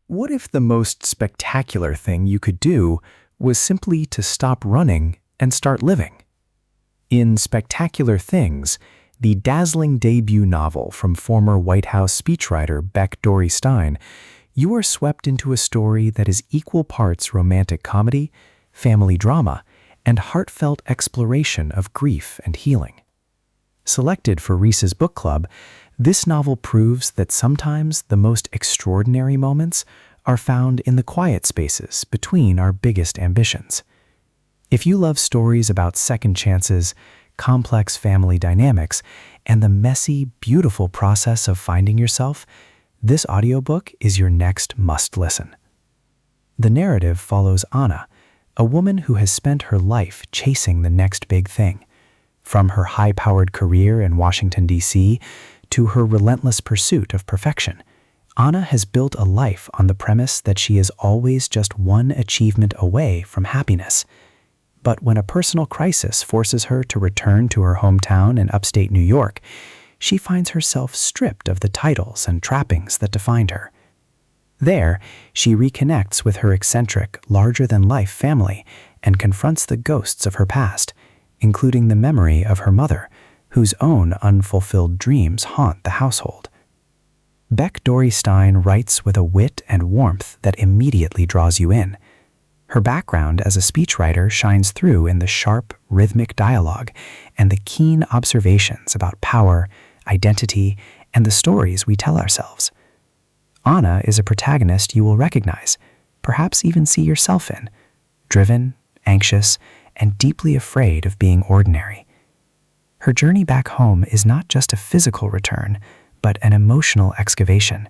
What if the most spectacular thing you could do was simply to stop running and start living? In Spectacular Things, the dazzling debut novel from former White House speechwriter Beck Dorey-Stein, you are swept into a story that is equal parts romantic comedy, family drama, and heartfelt exploration of grief and healing. Selected for Reese's Book Club, this novel proves that sometimes the most extraordinary moments are found in the quiet spaces between our biggest ambitions. If you love stories about second chances, complex family dynamics, and the messy, beautiful process of finding yourself, this audiobook is your next must-listen. The narrative follows Anna, a woman who has spent her life chasing the next big thing. From her high-powered career in Washington, D.C., to her relentless pursuit of perfection, Anna has built a life on the premise that she is always just one achievement away from happiness. But when a personal crisis forces her to return to her hometown in upstate New York, she finds herself stripped of the titles and trappings that defined her. There, she reconnects with her eccentric, larger-than-life family and confronts the ghosts of her past, including the memory of her mother, whose own unfulfilled dreams haunt the household. Beck Dorey-Stein writes with a wit and warmth that immediately draws you in. Her background as a speechwriter shines through in the sharp, rhythmic dialogue and the keen observations about power, identity, and the stories we tell ourselves. Anna is a protagonist you will recognize, perhaps even see yourself in, driven, anxious, and deeply afraid of being ordinary. Her journey back home is not just a physical return, but an emotional excavation.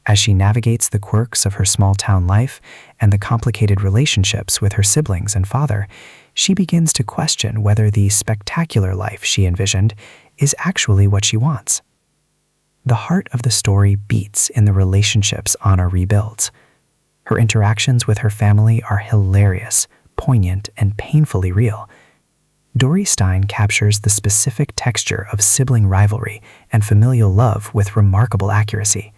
As she navigates the quirks of her small-town life and the complicated relationships with her siblings and father, she begins to question whether the spectacular life she envisioned is actually what she wants. The heart of the story beats in the relationships Anna rebuilds. Her interactions with her family are hilarious, poignant, and painfully real. Dorey-Stein captures the specific texture of sibling rivalry and familial love with remarkable accuracy.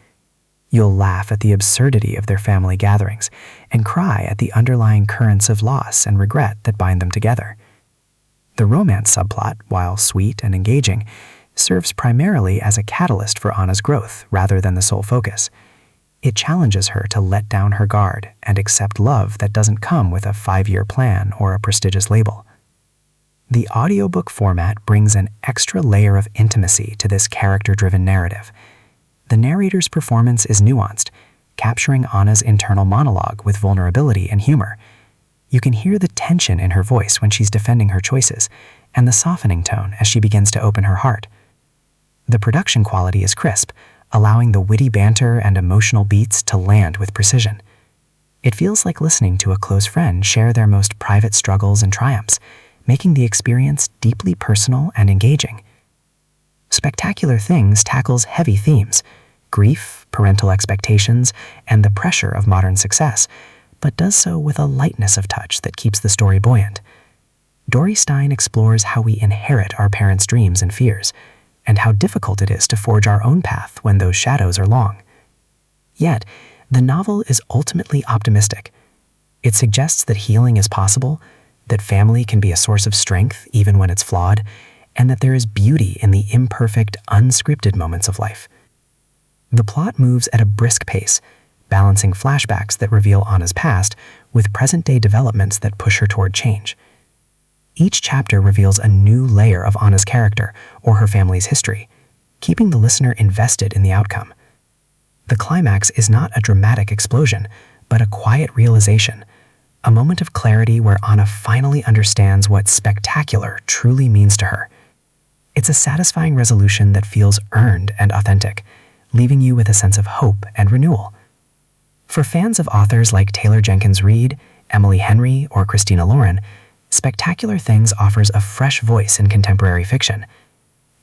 You'll laugh at the absurdity of their family gatherings and cry at the underlying currents of loss and regret that bind them together. The romance subplot, while sweet and engaging, serves primarily as a catalyst for Anna's growth rather than the sole focus. It challenges her to let down her guard and accept love that doesn't come with a 5-year plan or a prestigious label. The audiobook format brings an extra layer of intimacy to this character-driven narrative. The narrator's performance is nuanced, capturing Anna's internal monologue with vulnerability and humor. You can hear the tension in her voice when she's defending her choices, and the softening tone as she begins to open her heart. The production quality is crisp, allowing the witty banter and emotional beats to land with precision. It feels like listening to a close friend share their most private struggles and triumphs, making the experience deeply personal and engaging. Spectacular Things tackles heavy themes, grief, parental expectations, and the pressure of modern success, but does so with a lightness of touch that keeps the story buoyant. Dorey-Stein explores how we inherit our parents' dreams and fears, and how difficult it is to forge our own path when those shadows are long. Yet, the novel is ultimately optimistic. It suggests that healing is possible, that family can be a source of strength even when it's flawed, and that there is beauty in the imperfect, unscripted moments of life. The plot moves at a brisk pace, balancing flashbacks that reveal Anna's past with present-day developments that push her toward change. Each chapter reveals a new layer of Anna's character or her family's history, keeping the listener invested in the outcome. The climax is not a dramatic explosion, but a quiet realization, a moment of clarity where Anna finally understands what spectacular truly means to her. It's a satisfying resolution that feels earned and authentic, leaving you with a sense of hope and renewal. For fans of authors like Taylor Jenkins Reid, Emily Henry, or Christina Lauren, Spectacular Things offers a fresh voice in contemporary fiction.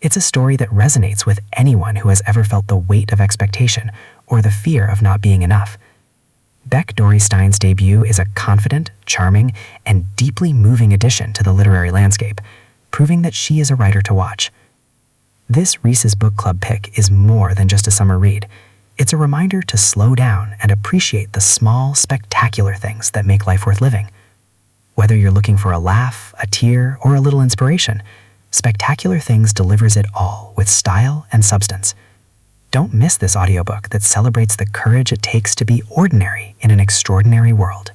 It's a story that resonates with anyone who has ever felt the weight of expectation or the fear of not being enough. Beck Dorey-Stein's debut is a confident, charming, and deeply moving addition to the literary landscape, proving that she is a writer to watch. This Reese's Book Club pick is more than just a summer read. It's a reminder to slow down and appreciate the small, spectacular things that make life worth living. Whether you're looking for a laugh, a tear, or a little inspiration, Spectacular Things delivers it all with style and substance. Don't miss this audiobook that celebrates the courage it takes to be ordinary in an extraordinary world.